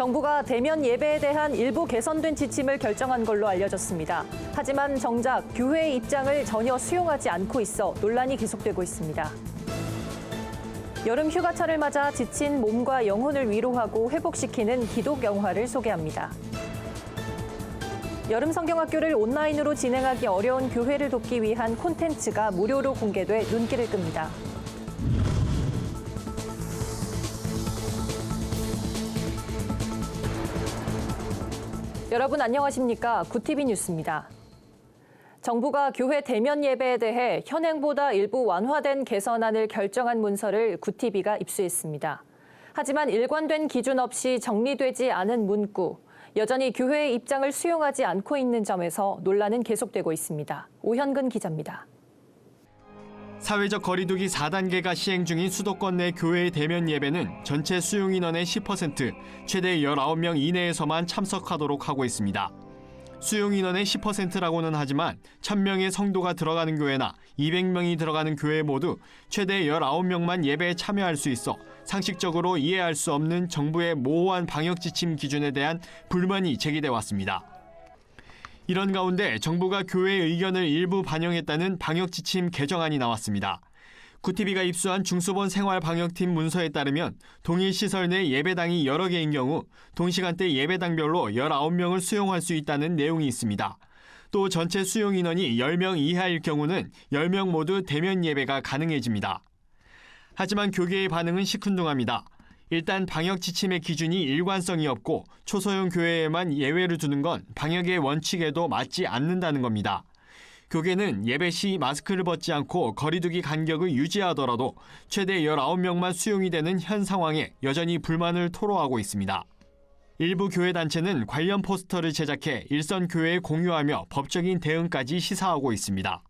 정부가 대면 예배에 대한 일부 개선된 지침을 결정한 걸로 알려졌습니다. 하지만 정작 교회의 입장을 전혀 수용하지 않고 있어 논란이 계속되고 있습니다. 여름 휴가철을 맞아 지친 몸과 영혼을 위로하고 회복시키는 기독 영화를 소개합니다. 여름 성경학교를 온라인으로 진행하기 어려운 교회를 돕기 위한 콘텐츠가 무료로 공개돼 눈길을 끕니다. 여러분 안녕하십니까? 구티비 뉴스입니다. 정부가 교회 대면 예배에 대해 현행보다 일부 완화된 개선안을 결정한 문서를 구티비가 입수했습니다. 하지만 일관된 기준 없이 정리되지 않은 문구, 여전히 교회의 입장을 수용하지 않고 있는 점에서 논란은 계속되고 있습니다. 오현근 기자입니다. 사회적 거리두기 4단계가 시행 중인 수도권 내 교회의 대면 예배는 전체 수용 인원의 10%, 최대 19명 이내에서만 참석하도록 하고 있습니다. 수용 인원의 10%라고는 하지만 1000명의 성도가 들어가는 교회나 200명이 들어가는 교회 모두 최대 19명만 예배에 참여할 수 있어 상식적으로 이해할 수 없는 정부의 모호한 방역 지침 기준에 대한 불만이 제기돼 왔습니다. 이런 가운데 정부가 교회의 의견을 일부 반영했다는 방역지침 개정안이 나왔습니다. 구티비가 입수한 중수본 생활방역팀 문서에 따르면 동일 시설 내 예배당이 여러 개인 경우 동시간대 예배당별로 19명을 수용할 수 있다는 내용이 있습니다. 또 전체 수용 인원이 10명 이하일 경우는 10명 모두 대면 예배가 가능해집니다. 하지만 교계의 반응은 시큰둥합니다. 일단 방역 지침의 기준이 일관성이 없고 초소형 교회에만 예외를 두는 건 방역의 원칙에도 맞지 않는다는 겁니다. 교계는 예배 시 마스크를 벗지 않고 거리두기 간격을 유지하더라도 최대 19명만 수용이 되는 현 상황에 여전히 불만을 토로하고 있습니다. 일부 교회 단체는 관련 포스터를 제작해 일선 교회에 공유하며 법적인 대응까지 시사하고 있습니다.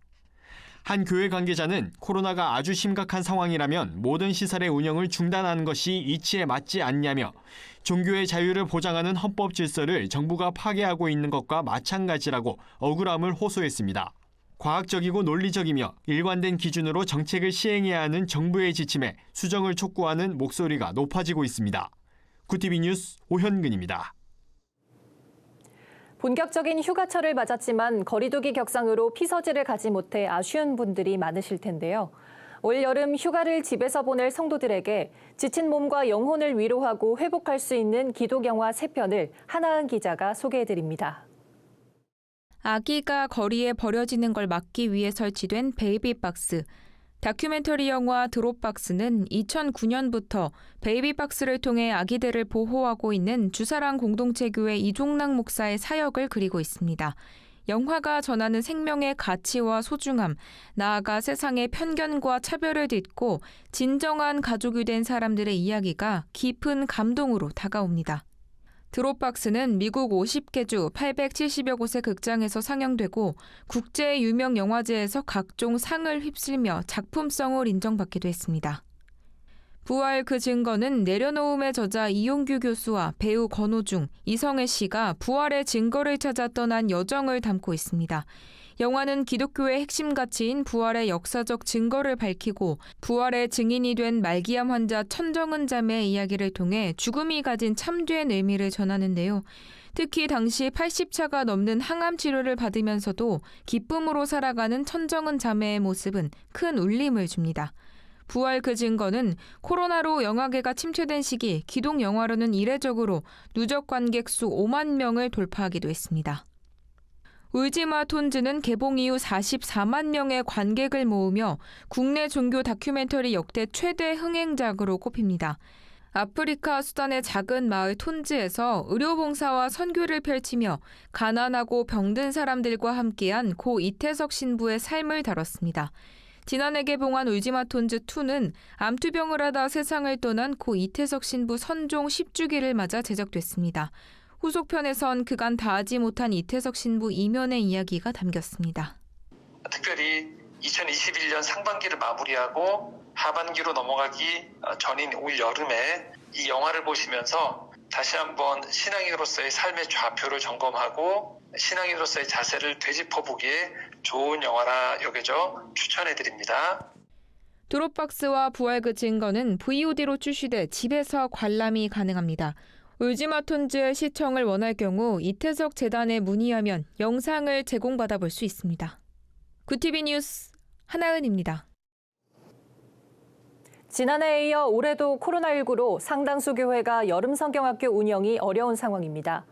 한 교회 관계자는 코로나가 아주 심각한 상황이라면 모든 시설의 운영을 중단하는 것이 이치에 맞지 않냐며 종교의 자유를 보장하는 헌법 질서를 정부가 파괴하고 있는 것과 마찬가지라고 억울함을 호소했습니다. 과학적이고 논리적이며 일관된 기준으로 정책을 시행해야 하는 정부의 지침에 수정을 촉구하는 목소리가 높아지고 있습니다. 구티비 뉴스 오현근입니다. 본격적인 휴가철을 맞았지만 거리두기 격상으로 피서지를 가지 못해 아쉬운 분들이 많으실 텐데요. 올 여름 휴가를 집에서 보낼 성도들에게 지친 몸과 영혼을 위로하고 회복할 수 있는 기독 영화 3편을 한아은 기자가 소개해드립니다. 아기가 거리에 버려지는 걸 막기 위해 설치된 베이비박스. 다큐멘터리 영화 드롭박스는 2009년부터 베이비박스를 통해 아기들을 보호하고 있는 주사랑 공동체교회 이종락 목사의 사역을 그리고 있습니다. 영화가 전하는 생명의 가치와 소중함, 나아가 세상의 편견과 차별을 딛고 진정한 가족이 된 사람들의 이야기가 깊은 감동으로 다가옵니다. 드롭박스는 미국 50개 주 870여 곳의 극장에서 상영되고 국제 유명 영화제에서 각종 상을 휩쓸며 작품성을 인정받기도 했습니다. 부활 그 증거는 내려놓음의 저자 이용규 교수와 배우 권오중, 이성애 씨가 부활의 증거를 찾아 떠난 여정을 담고 있습니다. 영화는 기독교의 핵심 가치인 부활의 역사적 증거를 밝히고 부활의 증인이 된 말기암 환자 천정은 자매의 이야기를 통해 죽음이 가진 참된 의미를 전하는데요. 특히 당시 80차가 넘는 항암 치료를 받으면서도 기쁨으로 살아가는 천정은 자매의 모습은 큰 울림을 줍니다. 부활 그 증거는 코로나로 영화계가 침체된 시기 기독 영화로는 이례적으로 누적 관객 수 5만 명을 돌파하기도 했습니다. 울지마 톤즈는 개봉 이후 44만 명의 관객을 모으며 국내 종교 다큐멘터리 역대 최대 흥행작으로 꼽힙니다. 아프리카 수단의 작은 마을 톤즈에서 의료봉사와 선교를 펼치며 가난하고 병든 사람들과 함께한 고 이태석 신부의 삶을 다뤘습니다. 지난해 개봉한 울지마 톤즈 2는 암투병을 하다 세상을 떠난 고 이태석 신부 선종 10주기를 맞아 제작됐습니다. 후속편에선 그간 다하지 못한 이태석 신부 이면의 이야기가 담겼습니다. 특별히 2021년 상반기를 마무리하고 하반기로 넘어가기 전인 올 여름에 이 영화를 보시면서 다시 한번 신앙인으로서의 삶의 좌표를 점검하고 신앙인으로서의 자세를 되짚어보기에 좋은 영화라 여겨져 추천해드립니다. 드롭박스와 부활 그 증거는 VOD로 출시돼 집에서 관람이 가능합니다. 울지마톤즈의 시청을 원할 경우 이태석 재단에 문의하면 영상을 제공받아 볼 수 있습니다. 구티비 뉴스 하나은입니다. 지난해에 이어 올해도 코로나19로 상당수 교회가 여름 성경학교 운영이 어려운 상황입니다.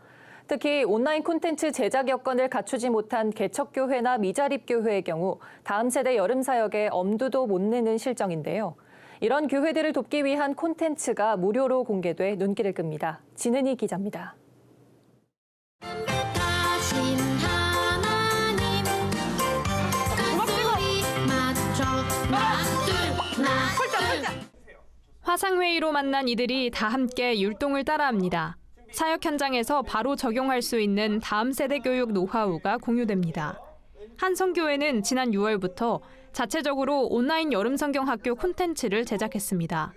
특히 온라인 콘텐츠 제작 여건을 갖추지 못한 개척교회나 미자립교회의 경우 다음 세대 여름 사역에 엄두도 못 내는 실정인데요. 이런 교회들을 돕기 위한 콘텐츠가 무료로 공개돼 눈길을 끕니다. 진은희 기자입니다. 화상회의로 만난 이들이 다 함께 율동을 따라합니다. 사역 현장에서 바로 적용할 수 있는 다음 세대 교육 노하우가 공유됩니다. 한 성교회는 지난 6월부터 자체적으로 온라인 여름 성경 학교 콘텐츠를 제작했습니다.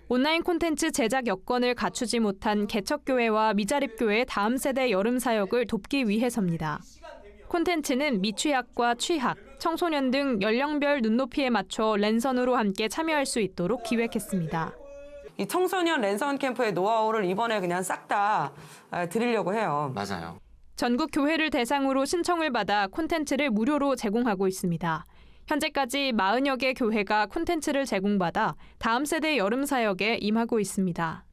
온라인 콘텐츠 제작 여건을 갖추지 못한 개척교회와 미자립교회의 다음 세대 여름 사역을 돕기 위해서입니다. 콘텐츠는 미취학과 취학, 청소년 등 연령별 눈높이에 맞춰 랜선으로 함께 참여할 수 있도록 기획했습니다. 이 청소년 랜선 캠프의 노하우를 이번에 그냥 싹 다 드리려고 해요. 맞아요. 전국 교회를 대상으로 신청을 받아 콘텐츠를 무료로 제공하고 있습니다. 현재까지 40여 개 교회가 콘텐츠를 제공받아 다음 세대 여름 사역에 임하고 있습니다.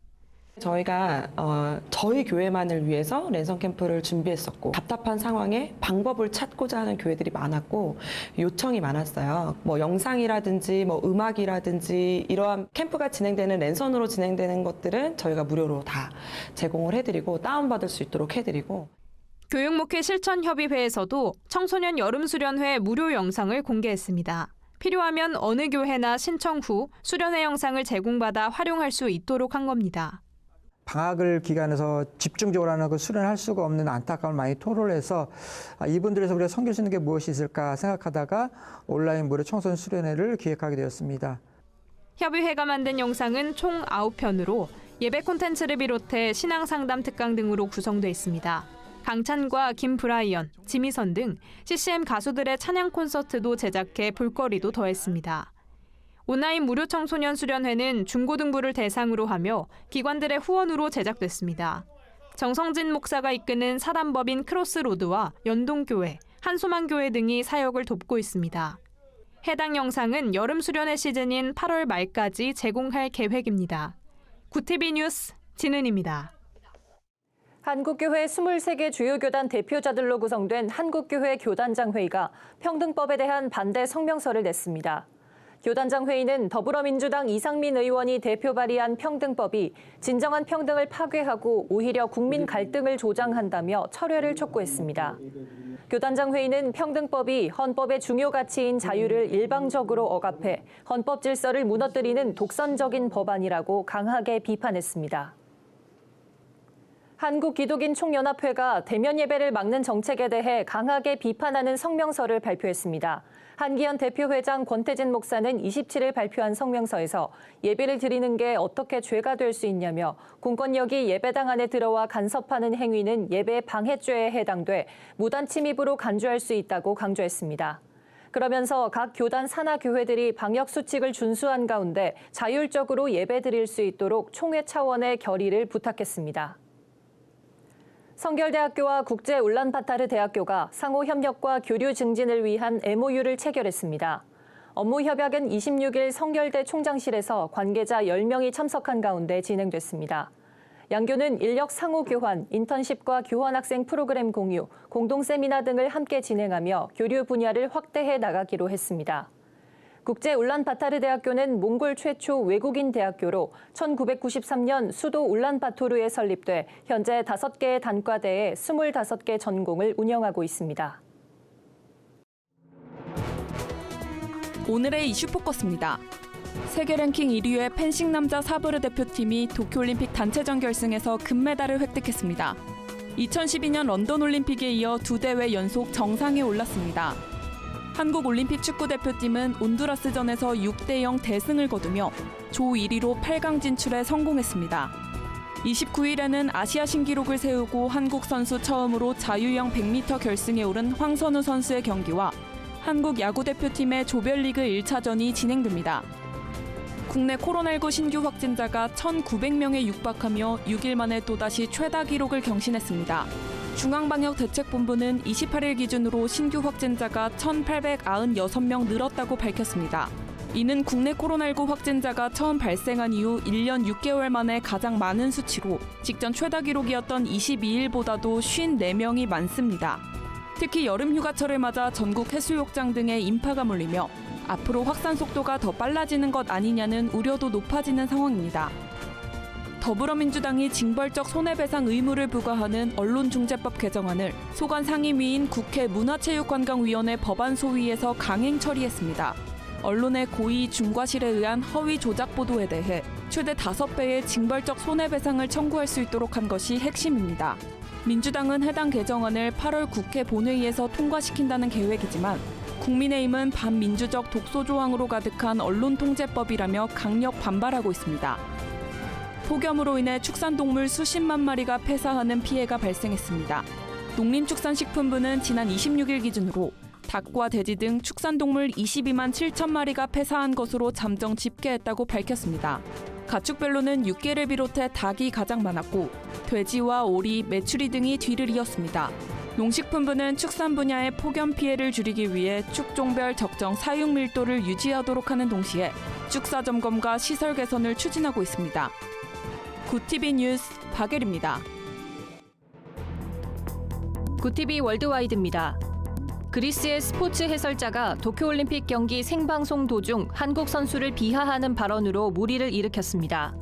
저희가 저희 교회만을 위해서 랜선 캠프를 준비했었고 답답한 상황에 방법을 찾고자 하는 교회들이 많았고 요청이 많았어요. 뭐 영상이라든지 뭐 음악이라든지 이러한 캠프가 진행되는 랜선으로 진행되는 것들은 저희가 무료로 다 제공을 해드리고 다운받을 수 있도록 해드리고 교육목회 실천협의회에서도 청소년 여름수련회 무료 영상을 공개했습니다. 필요하면 어느 교회나 신청 후 수련회 영상을 제공받아 활용할 수 있도록 한 겁니다. 방학을 기간에서 집중적으로 하는 그 수련할 수가 없는 안타까움을 많이 토로를 해서 이분들에서 우리가 섬길 수 있는 게 무엇이 있을까 생각하다가 온라인 무료 청소년 수련회를 기획하게 되었습니다. 협의회가 만든 영상은 총 9편으로 예배 콘텐츠를 비롯해 신앙상담 특강 등으로 구성돼 있습니다. 강찬과 김브라이언, 지미선 등 CCM 가수들의 찬양 콘서트도 제작해 볼거리도 더했습니다. 온라인 무료 청소년 수련회는 중고등부를 대상으로 하며 기관들의 후원으로 제작됐습니다. 정성진 목사가 이끄는 사단법인 크로스로드와 연동교회, 한소망교회 등이 사역을 돕고 있습니다. 해당 영상은 여름 수련회 시즌인 8월 말까지 제공할 계획입니다. 구티비 뉴스 진은입니다. 한국교회 23개 주요 교단 대표자들로 구성된 한국교회 교단장 회의가 평등법에 대한 반대 성명서를 냈습니다. 교단장 회의는 더불어민주당 이상민 의원이 대표 발의한 평등법이 진정한 평등을 파괴하고 오히려 국민 갈등을 조장한다며 철회를 촉구했습니다. 교단장 회의는 평등법이 헌법의 중요 가치인 자유를 일방적으로 억압해 헌법 질서를 무너뜨리는 독선적인 법안이라고 강하게 비판했습니다. 한국기독인 총연합회가 대면 예배를 막는 정책에 대해 강하게 비판하는 성명서를 발표했습니다. 한기현 대표회장 권태진 목사는 27일 발표한 성명서에서 예배를 드리는 게 어떻게 죄가 될 수 있냐며 공권력이 예배당 안에 들어와 간섭하는 행위는 예배 방해죄에 해당돼 무단 침입으로 간주할 수 있다고 강조했습니다. 그러면서 각 교단 산하 교회들이 방역 수칙을 준수한 가운데 자율적으로 예배 드릴 수 있도록 총회 차원의 결의를 부탁했습니다. 성결대학교와 국제울란바타르 대학교가 상호 협력과 교류 증진을 위한 MOU를 체결했습니다. 업무 협약은 26일 성결대 총장실에서 관계자 10명이 참석한 가운데 진행됐습니다. 양교는 인력 상호 교환, 인턴십과 교환학생 프로그램 공유, 공동 세미나 등을 함께 진행하며 교류 분야를 확대해 나가기로 했습니다. 국제울란바타르 대학교는 몽골 최초 외국인 대학교로 1993년 수도 울란바토르에 설립돼 현재 5개의 단과대에 25개 전공을 운영하고 있습니다. 오늘의 이슈 포커스입니다. 세계 랭킹 1위의 펜싱 남자 사브르 대표팀이 도쿄올림픽 단체전 결승에서 금메달을 획득했습니다. 2012년 런던 올림픽에 이어 2대회 연속 정상에 올랐습니다. 한국 올림픽 축구 대표팀은 온두라스전에서 6대0 대승을 거두며 조 1위로 8강 진출에 성공했습니다. 29일에는 아시아 신기록을 세우고 한국 선수 처음으로 자유형 100m 결승에 오른 황선우 선수의 경기와 한국 야구 대표팀의 조별리그 1차전이 진행됩니다. 국내 코로나19 신규 확진자가 1,900명에 육박하며 6일 만에 또다시 최다 기록을 경신했습니다. 중앙방역대책본부는 28일 기준으로 신규 확진자가 1,896명 늘었다고 밝혔습니다. 이는 국내 코로나19 확진자가 처음 발생한 이후 1년 6개월 만에 가장 많은 수치로 직전 최다 기록이었던 22일보다도 54명이 많습니다. 특히 여름 휴가철을 맞아 전국 해수욕장 등에 인파가 몰리며 앞으로 확산 속도가 더 빨라지는 것 아니냐는 우려도 높아지는 상황입니다. 더불어민주당이 징벌적 손해배상 의무를 부과하는 언론중재법 개정안을 소관 상임위인 국회 문화체육관광위원회 법안 소위에서 강행 처리했습니다. 언론의 고의 중과실에 의한 허위 조작 보도에 대해 최대 5배의 징벌적 손해배상을 청구할 수 있도록 한 것이 핵심입니다. 민주당은 해당 개정안을 8월 국회 본회의에서 통과시킨다는 계획이지만 국민의힘은 반민주적 독소 조항으로 가득한 언론통제법이라며 강력 반발하고 있습니다. 폭염으로 인해 축산동물 수십만 마리가 폐사하는 피해가 발생했습니다. 농림축산식품부는 지난 26일 기준으로 닭과 돼지 등 축산동물 22만 7천 마리가 폐사한 것으로 잠정 집계했다고 밝혔습니다. 가축별로는 육개를 비롯해 닭이 가장 많았고 돼지와 오리, 메추리 등이 뒤를 이었습니다. 농식품부는 축산 분야의 폭염 피해를 줄이기 위해 축종별 적정 사육 밀도를 유지하도록 하는 동시에 축사 점검과 시설 개선을 추진하고 있습니다. 굿TV 뉴스 박예리입니다. 굿TV 월드와이드입니다. 그리스의 스포츠 해설자가 도쿄올림픽 경기 생방송 도중 한국 선수를 비하하는 발언으로 물의를 일으켰습니다.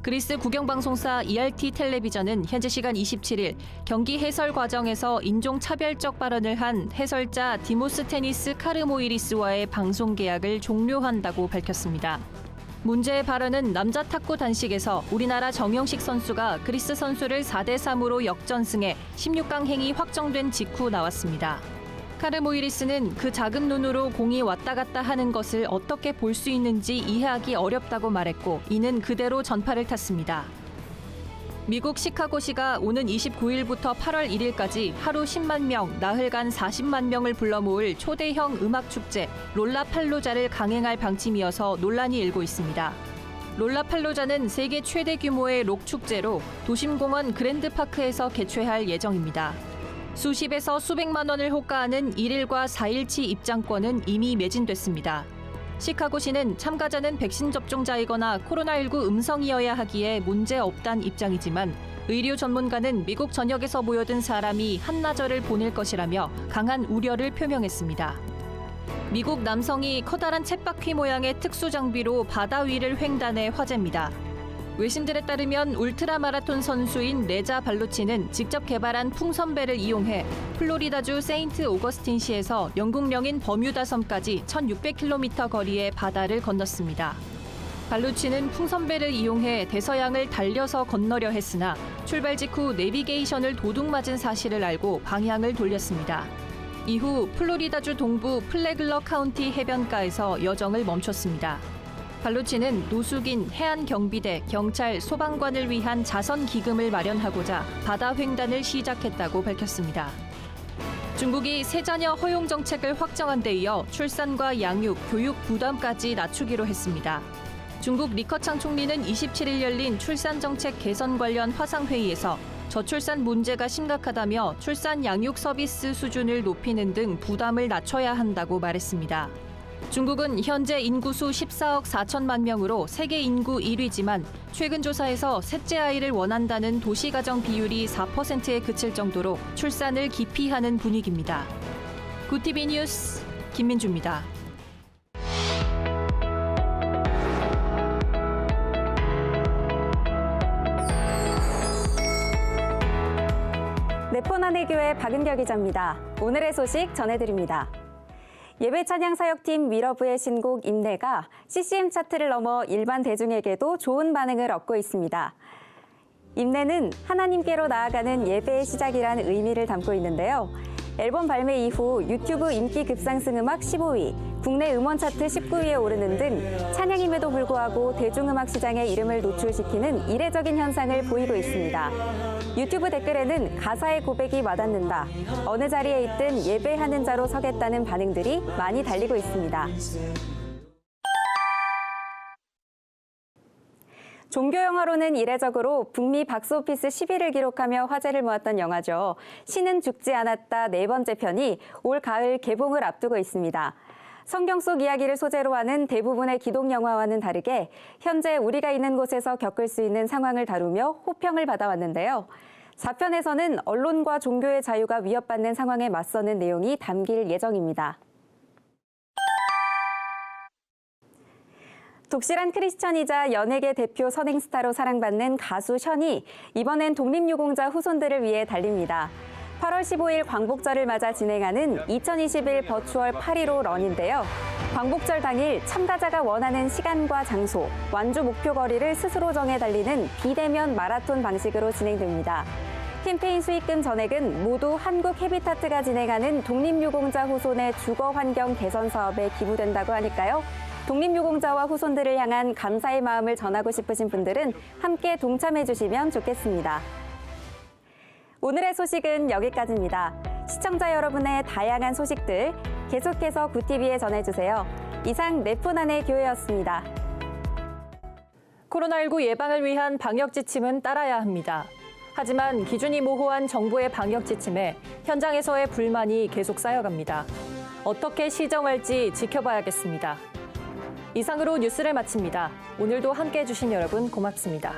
그리스 국영방송사 ERT 텔레비전은 현지 시간 27일 경기 해설 과정에서 인종차별적 발언을 한 해설자 디모스테니스 카르모이리스와의 방송 계약을 종료한다고 밝혔습니다. 문제의 발언은 남자 탁구 단식에서 우리나라 정영식 선수가 그리스 선수를 4대3으로 역전승해 16강 행이 확정된 직후 나왔습니다. 카르모이리스는 그 작은 눈으로 공이 왔다 갔다 하는 것을 어떻게 볼 수 있는지 이해하기 어렵다고 말했고 이는 그대로 전파를 탔습니다. 미국 시카고시가 오는 29일부터 8월 1일까지 하루 10만 명, 나흘간 40만 명을 불러 모을 초대형 음악축제 롤라팔로자를 강행할 방침이어서 논란이 일고 있습니다. 롤라팔로자는 세계 최대 규모의 록 축제로 도심공원 그랜드파크에서 개최할 예정입니다. 수십에서 수백만 원을 호가하는 1일과 4일치 입장권은 이미 매진됐습니다. 시카고시는 참가자는 백신 접종자이거나 코로나19 음성이어야 하기에 문제없단 입장이지만 의료 전문가는 미국 전역에서 모여든 사람이 한나절을 보낼 것이라며 강한 우려를 표명했습니다. 미국 남성이 커다란 쳇바퀴 모양의 특수 장비로 바다 위를 횡단해 화제입니다. 외신들에 따르면 울트라 마라톤 선수인 레자 발루치는 직접 개발한 풍선배를 이용해 플로리다주 세인트 오거스틴시에서 영국령인 버뮤다 섬까지 1,600km 거리의 바다를 건넜습니다. 발루치는 풍선배를 이용해 대서양을 달려서 건너려 했으나 출발 직후 내비게이션을 도둑맞은 사실을 알고 방향을 돌렸습니다. 이후 플로리다주 동부 플래글러 카운티 해변가에서 여정을 멈췄습니다. 발루치는 노숙인, 해안경비대, 경찰, 소방관을 위한 자선 기금을 마련하고자 바다 횡단을 시작했다고 밝혔습니다. 중국이 세자녀 허용 정책을 확정한 데 이어 출산과 양육, 교육 부담까지 낮추기로 했습니다. 중국 리커창 총리는 27일 열린 출산 정책 개선 관련 화상회의에서 저출산 문제가 심각하다며 출산 양육 서비스 수준을 높이는 등 부담을 낮춰야 한다고 말했습니다. 중국은 현재 인구수 14억 4천만 명으로 세계 인구 1위지만 최근 조사에서 셋째 아이를 원한다는 도시가정 비율이 4%에 그칠 정도로 출산을 기피하는 분위기입니다. 굿TV 뉴스 김민주입니다. 내포난해교회 박은결 기자입니다. 오늘의 소식 전해드립니다. 예배 찬양 사역팀 위러브의 신곡 임내가 CCM 차트를 넘어 일반 대중에게도 좋은 반응을 얻고 있습니다. 임내는 하나님께로 나아가는 예배의 시작이라는 의미를 담고 있는데요. 앨범 발매 이후 유튜브 인기 급상승 음악 15위, 국내 음원 차트 19위에 오르는 등 찬양임에도 불구하고 대중음악 시장에 이름을 노출시키는 이례적인 현상을 보이고 있습니다. 유튜브 댓글에는 가사의 고백이 와닿는다, 어느 자리에 있든 예배하는 자로 서겠다는 반응들이 많이 달리고 있습니다. 종교 영화로는 이례적으로 북미 박스오피스 10위를 기록하며 화제를 모았던 영화죠. 신은 죽지 않았다 네 번째 편이 올 가을 개봉을 앞두고 있습니다. 성경 속 이야기를 소재로 하는 대부분의 기독 영화와는 다르게 현재 우리가 있는 곳에서 겪을 수 있는 상황을 다루며 호평을 받아왔는데요. 4편에서는 언론과 종교의 자유가 위협받는 상황에 맞서는 내용이 담길 예정입니다. 독실한 크리스천이자 연예계 대표 선행스타로 사랑받는 가수 션이 이번엔 독립유공자 후손들을 위해 달립니다. 8월 15일 광복절을 맞아 진행하는 2021 버추얼 8.15 런인데요. 광복절 당일 참가자가 원하는 시간과 장소, 완주 목표 거리를 스스로 정해 달리는 비대면 마라톤 방식으로 진행됩니다. 캠페인 수익금 전액은 모두 한국 헤비타트가 진행하는 독립유공자 후손의 주거 환경 개선 사업에 기부된다고 하니까요. 독립유공자와 후손들을 향한 감사의 마음을 전하고 싶으신 분들은 함께 동참해 주시면 좋겠습니다. 오늘의 소식은 여기까지입니다. 시청자 여러분의 다양한 소식들 계속해서 구TV에 전해주세요. 이상 네푼안의 교회였습니다. 코로나19 예방을 위한 방역 지침은 따라야 합니다. 하지만 기준이 모호한 정부의 방역 지침에 현장에서의 불만이 계속 쌓여갑니다. 어떻게 시정할지 지켜봐야겠습니다. 이상으로 뉴스를 마칩니다. 오늘도 함께해 주신 여러분 고맙습니다.